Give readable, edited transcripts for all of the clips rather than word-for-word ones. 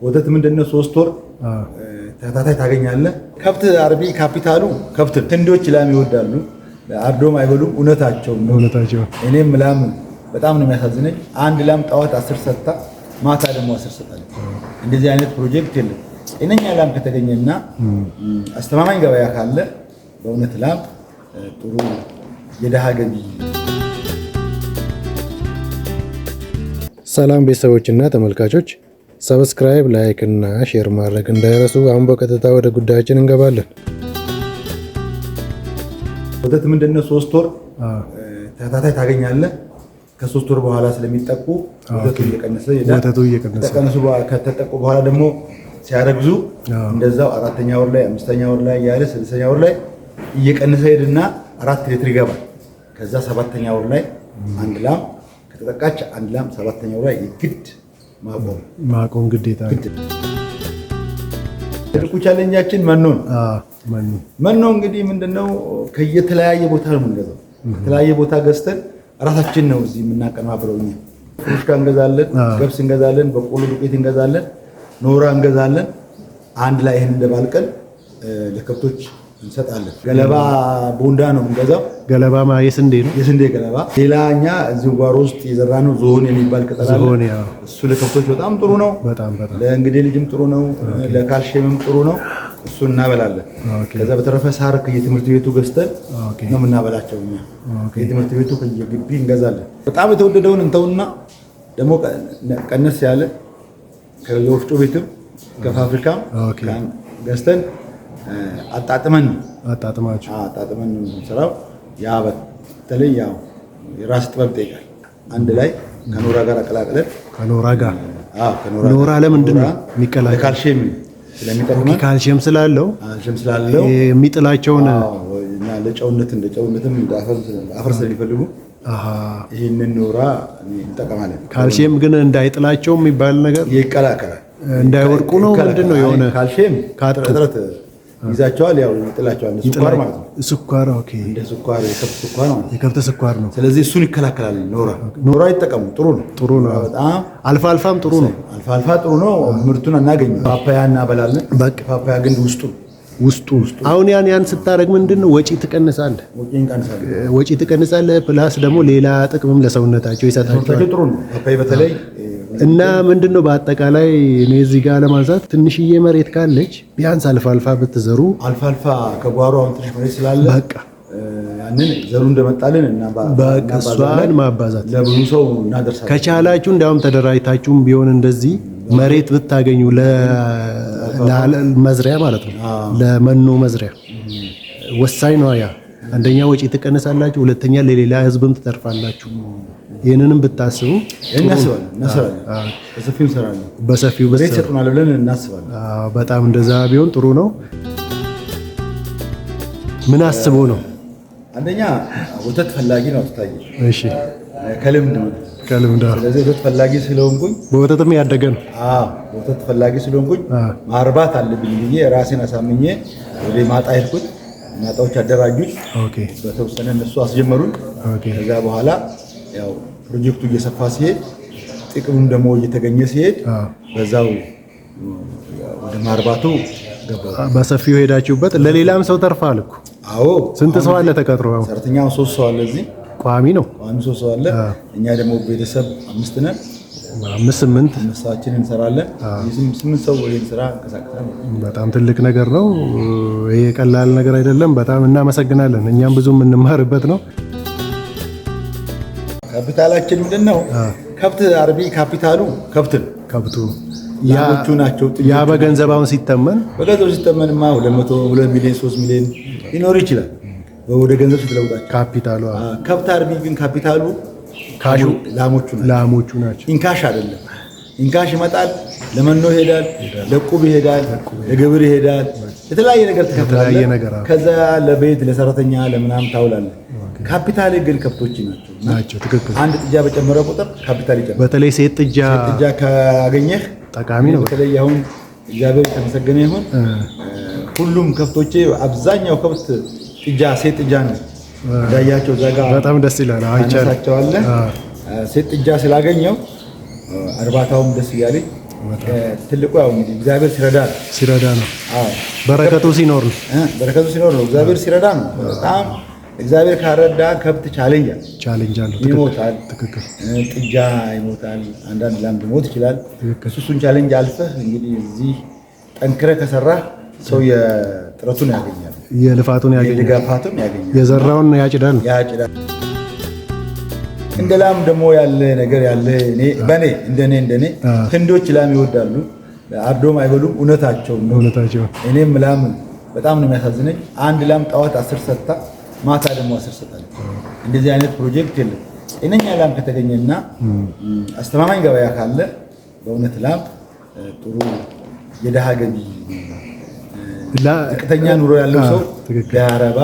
ወተት ምንድነው 3 ወር ተከታታይ ታገኛለህ። ከብት አርቢ ካፒታሉ ከብት ትንዶች ላም ይወዳሉ፣ አርዶም አይበሉም። እውነታቸው ነው። እኔም ላም በጣም ነው የሚያሳዝነኝ። አንድ ላም ጠዋት 10 ሰጥታ ማታ ደግሞ 10 ሰጣለች። እንደዚህ አይነት ፕሮጀክት የለም። ጤነኛ ላም ከተገኘና አስተማማኝ ገበያ ካለ በእውነት ላም ጥሩ የደሃ ገቢ። ሰላም ቤተሰቦችና ተመልካቾች፣ ሰብስክራይብ፣ ላይክ እና ሼር ማድረግ እንዳይረሱ። አሁን በቀጥታ ወደ ጉዳያችን እንገባለን። ወተት ምንድነው 3 ወር ተከታታይ ታገኛለህ። ከ3 ወር በኋላ ስለሚጠቁ ወተቱ እየቀነሰ ይሄዳል። ከተጠቁ በኋላ ደግሞ ሲያረግዙ እንደዛው 4ኛ ወር ላይ 5ኛ ወር ላይ ያለ 6ኛ ወር ላይ እየቀነሰ ሄድና 4 ሊትር ይገባል። ከዛ 7ኛ ወር ላይ አንድ ላም ከተጠቃች አንድ ላም 7ኛ ወር ላይ ግድ ማቆም ግዴታ ነው። ትልቁ ቻሌንጃችን መኖ እንግዲህ ምንድነው ከየተለያየ ቦታ ነው የምንገዛው። ከተለያየ ቦታ ገዝተን ራሳችን ነው እዚህ የምናቀናብረው። እኛ ፍሩሽካ እንገዛለን፣ ገብስ እንገዛለን፣ በቆሎ ዱቄት እንገዛለን፣ ኖራ እንገዛለን። አንድ ላይ ይሄን እንደባልቀን ለከብቶች እንሰጣለን። ገለባ ቦንዳ ነው የምንገዛው። ገለባ የስንዴ ነው፣ የስንዴ ገለባ። ሌላኛ እዚህ ጓሮ ውስጥ የዘራነው ዞን የሚባል ቅጠል አለ። እሱ ለከብቶች በጣም ጥሩ ነው። ለእንግዲህ ልጅም ጥሩ ነው፣ ለካልሽየምም ጥሩ ነው። እሱ እናበላለን። ከዛ በተረፈ ሳር ከየትምህርት ቤቱ ገዝተን ነው የምናበላቸው። እኛ ከየትምህርት ቤቱ ከየግቢ እንገዛለን። በጣም የተወደደውን እንተውና ደግሞ ቀነስ ያለ ከወፍጮ ቤትም ከፋብሪካም ገዝተን አጣጥመን ነው የምንሰራው። ያ በተለይ ያው የራስ ጥበብ ይጠይቃል። አንድ ላይ ከኖራ ጋር አቀላቅለን ኖራ ለምንድን ነው የሚቀላቀለው? ካልሽየም ስለሚጠቅመን፣ ካልሽየም ስላለው የሚጥላቸውን ለጨውነት እንደ ጨውነትም እንደ አፈር ስለሚፈልጉ ይህንን ኖራ እንጠቀማለን። ካልሽየም ግን እንዳይጥላቸው የሚባል ነገር ይቀላቀላል። እንዳይወርቁ ነው ምንድን ነው የሆነ ካልሽየም እጥረት ይዛቸዋል። ያው ይጥላቸዋል። ስኳር ማለት ነው። ስኳር ኦኬ፣ እንደ ስኳር የከብት ስኳር ማለት ነው። የከብት ስኳር ነው። ስለዚህ እሱን ይከላከላል። ኖራ ይጠቀሙ። ጥሩ ነው። በጣም አልፋልፋም ጥሩ ነው። አልፋልፋ ጥሩ ነው። ምርቱን አናገኝም። ፓፓያ እናበላለን። ፓፓያ ግን ውስጡ አሁን ያን ስታረግ ምንድነው ወጪ ትቀንሳለህ። ወጪ ትቀንሳለህ። ፕላስ ደግሞ ሌላ ጥቅምም ለሰውነታቸው ይሰጣቸዋል። ጥሩ ነው። ፓፓያ በተለይ እና ምንድነው በአጠቃላይ እኔ እዚህ ጋር ለማንሳት ትንሽዬ መሬት ካለች ቢያንስ አልፋልፋ ብትዘሩ፣ አልፋልፋ ከጓሮ አሁን ትንሽ መሬት ስላለ በቃ ያንን ዘሩ እንደመጣልን እና እሷን ማባዛት ለብዙ ሰው እናደርሳለን። ከቻላችሁ እንዲያውም ተደራጅታችሁም ቢሆን እንደዚህ መሬት ብታገኙ ለመዝሪያ ማለት ነው፣ ለመኖ መዝሪያ ወሳኝ ነው። ያ አንደኛ ወጪ ትቀንሳላችሁ፣ ሁለተኛ ለሌላ ህዝብም ትተርፋላችሁ። ይህንንም ብታስቡ እናስባለን። በሰፊው እንሰራለን። በሰፊው ይሰጡናል ብለን እናስባለን። በጣም እንደዛ ቢሆን ጥሩ ነው። ምን አስቦ ነው? አንደኛ ወተት ፈላጊ ነው ትታየ። እሺ፣ ከልምድ ነው። ስለዚህ ወተት ፈላጊ ስለሆንኩኝ በወተትም ያደገ ነው። ወተት ፈላጊ ስለሆንኩኝ ማርባት አለብኝ ብዬ ራሴን አሳምኜ ወደ ማጣ ሄድኩት። ማጣዎች አደራጁኝ። በተወሰነ እነሱ አስጀመሩኝ። ከዛ በኋላ ያው ፕሮጀክቱ እየሰፋ ሲሄድ ጥቅሙም ደግሞ እየተገኘ ሲሄድ በዛው ወደ ማርባቱ ገባሁ። በሰፊው ሄዳችሁበት። ለሌላም ሰው ተርፋል እኮ። አዎ። ስንት ሰው አለ ተቀጥሮ? ሰራተኛው 3 ሰው አለ። እዚህ ቋሚ ነው። 3 ሰው አለ። እኛ ደግሞ ቤተሰብ 5 ነን። 8 ሰዎችን እንሰራለን። 8 ሰው ወይም ስራ እንቀሳቀሳለን። በጣም ትልቅ ነገር ነው። ይሄ ቀላል ነገር አይደለም። በጣም እናመሰግናለን። እኛም ብዙ የምንማርበት ነው። ካፒታላችን ምንድነው? ከብት አርቢ ካፒታሉ ከብቱ ያዎቹ ናቸው። ያ በገንዘብ አሁን ሲተመንማ 2 ሚሊዮን 3 ሚሊዮን ሊኖር ይችላል። ወደ ገንዘብ ስትለውጣቸው ካፒታሉ ከብት አርቢ ግን ካፒታሉ ላሞቹ ናቸው። ኢንካሽ አይደለም። ኢንካሽ ይመጣል፣ ለመኖ ይሄዳል፣ ለቁብ ይሄዳል፣ ለግብር ይሄዳል፣ የተለያየ ነገር ትከፍላለህ። ከዛ ለቤት ለሰራተኛ ለምናም ታውላለህ። ካፒታል ግን ከብቶች ናቸው። ትክክል። አንድ ጥጃ በጨመረ ቁጥር ካፒታል ይጨምራል። በተለይ ሴት ጥጃ ካገኘህ ጠቃሚ ነው። በተለይ አሁን እግዚአብሔር የተመሰገነ ይሁን ሁሉም ከብቶቼ አብዛኛው ከብት ጥጃ ሴት ጥጃ ነው። ዳያቸው ዘጋ በጣም ደስ ይላል። አይቻልም። ሴት ጥጃ ስላገኘው እርባታውም ደስ እያለኝ ትልቁ ያው እንግዲህ እግዚአብሔር ሲረዳ ነው። አዎ በረከቱ ሲኖር ነው። እግዚአብሔር ሲረዳ ነው። በጣም እግዚአብሔር ካረዳ ከብት ቻሌንጅ አለው። ይሞታል። ትክክል። ጥጃ ይሞታል። አንዳንድ ላም ሊሞት ይችላል። እሱን ቻሌንጅ አልፈህ እንግዲህ እዚህ ጠንክረህ ከሰራህ ሰው የጥረቱን ያገኛል፣ የልፋቱን ያገኛል፣ የዘራውን ያጭዳል። እንደ ላም ደግሞ ያለ ነገር ያለ እንደኔ ህንዶች ላም ይወዳሉ፣ አርዶም አይበሉም። እውነታቸው። እኔም ላም በጣም ነው የሚያሳዝነኝ። አንድ ላም ጠዋት 10 ሰጥታ ማታ ደግሞ 10 ሰጣለች። እንደዚህ አይነት ፕሮጀክት የለም። ጤነኛ ላም ከተገኘና አስተማማኝ ገበያ ካለ በእውነት ላም ጥሩ የደሃ ገቢ ዝቅተኛ ኑሮ ያለው ሰው ቢያረባ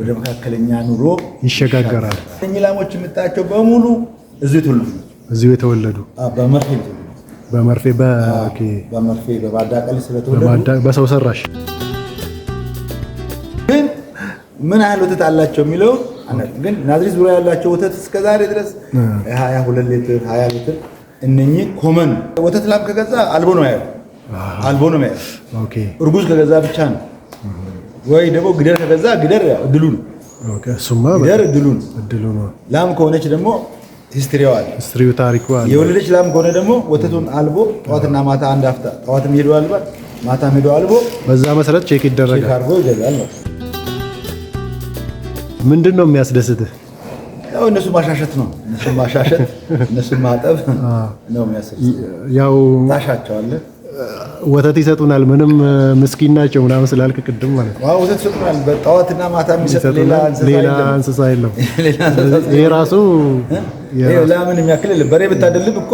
ወደ መካከለኛ ኑሮ ይሸጋገራል። እኚህ ላሞች የምታያቸው በሙሉ እዚሁ የተወለዱ በመርፌ በማዳቀል ስለተወለዱ በሰው ሰራሽ ግን ምን ያህል ወተት አላቸው የሚለው ግን ናዝሬት ዙሪያ ያላቸው ወተት እስከዛሬ ድረስ 22 ሊትር 20 ሊትር እነኚህ ኮመን ወተት ላም ከገዛ አልቦ ነው ያለው። እርጉዝ ከገዛ ብቻ ነው ወይ ደግሞ ግደር ከገዛ ግደር እድሉ ነው። ግደር እድሉ ነው። ላም ከሆነች ደግሞ ሂስትሪው ታሪኩ አለ። የወለደች ላም ከሆነ ደግሞ ወተቱን አልቦ ጠዋትና ማታ አንድ አፍታ ጠዋትም ሄዶ አልባል ማታም ሄዶ አልቦ በዛ መሰረት ቼክ ይደረጋል። አርጎ ይገዛል ነው። ምንድን ነው የሚያስደስትህ? ያው እነሱ ማሻሸት ነው። እነሱ ማጠብ ነው የሚያስደስትህ። ያው ታሻቸዋለህ። ወተት ይሰጡናል። ምንም ምስኪን ናቸው ምናምን ስላልክ ቅድም ማለት ነው። ወተት ይሰጡናል። በጠዋትና ማታ የሚሰጥ ሌላ እንስሳ የለም። ይሄ ራሱ ላምን የሚያክል የለም። በሬ ብታደልብ እኮ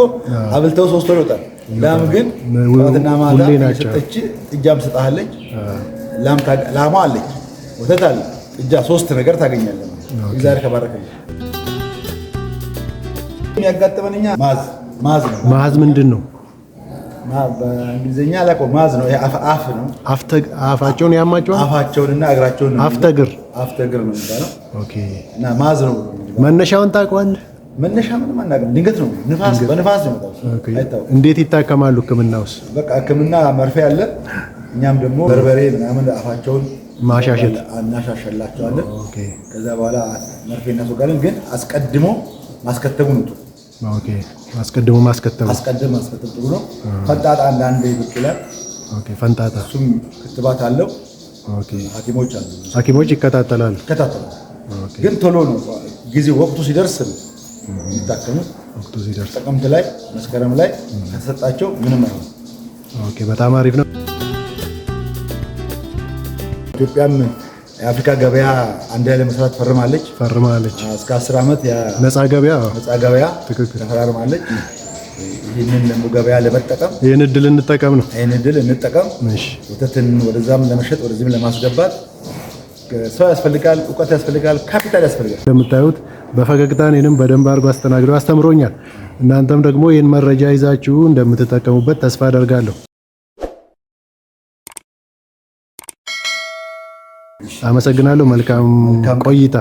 አብልተው 3 ወር ይወጣል። ላም ግን ጠዋትና ማታ እየሰጠች ጥጃም ሰጣለች። ላሟ አለች፣ ወተት አለ፣ ጥጃ 3 ነገር ታገኛለህ። እግዚአብሔር ከባረከኝ የሚያጋጥመንኛ ማዝ ምንድን ነው? በእንግሊዝኛ አላውቀውም። ማዝ ነው። አፍ ነው። አፋቸውን ያማቸዋል። አፋቸውንና እግራቸውን አፍተግር ነው የሚባለው። ኦኬ። እና ማዝ ነው። መነሻውን ታውቀዋለህ? መነሻ ምንም አናውቅም። ድንገት ነው። በንፋስ ነው የመጣው። እንዴት ይታከማሉ? ሕክምናውስ? በቃ ሕክምና መርፌ አለ። እኛም ደግሞ በርበሬ ምናምን አፋቸውን ማሻሸት እናሻሸላቸዋለን። ከዛ በኋላ መርፌ እናስወጋለን። ግን አስቀድሞ ማስከተቡ ነው። አስቀድሞ ማስከተብ ጥሩ ነው። ፈንጣጣ አንዳንዴ ብቅ ይላል። ፈንጣጣ እሱም ክትባት አለው። ሐኪሞች ይከታተላሉ። ግን ቶሎ ነው ጊዜው ወቅቱ ሲደርስ የሚታከሙት። ጥቅምት ላይ መስከረም ላይ ከተሰጣቸው ምንም አይሆንም። በጣም አሪፍ ነው። ኢትዮጵያም የአፍሪካ ገበያ አንድ ላይ ለመስራት ፈርማለች። እስከ 10 ዓመት ነፃ ገበያ ተፈራርማለች። ይህንን ደግሞ ገበያ ለመጠቀም ይህን እድል እንጠቀም ነው። ወተትን ወደዛም ለመሸጥ ወደዚህም ለማስገባት ሰው ያስፈልጋል፣ እውቀት ያስፈልጋል፣ ካፒታል ያስፈልጋል። እንደምታዩት በፈገግታ እኔንም በደንብ አድርጎ አስተናግዶ አስተምሮኛል። እናንተም ደግሞ ይህን መረጃ ይዛችሁ እንደምትጠቀሙበት ተስፋ አደርጋለሁ። አመሰግናለሁ። መልካም ቆይታ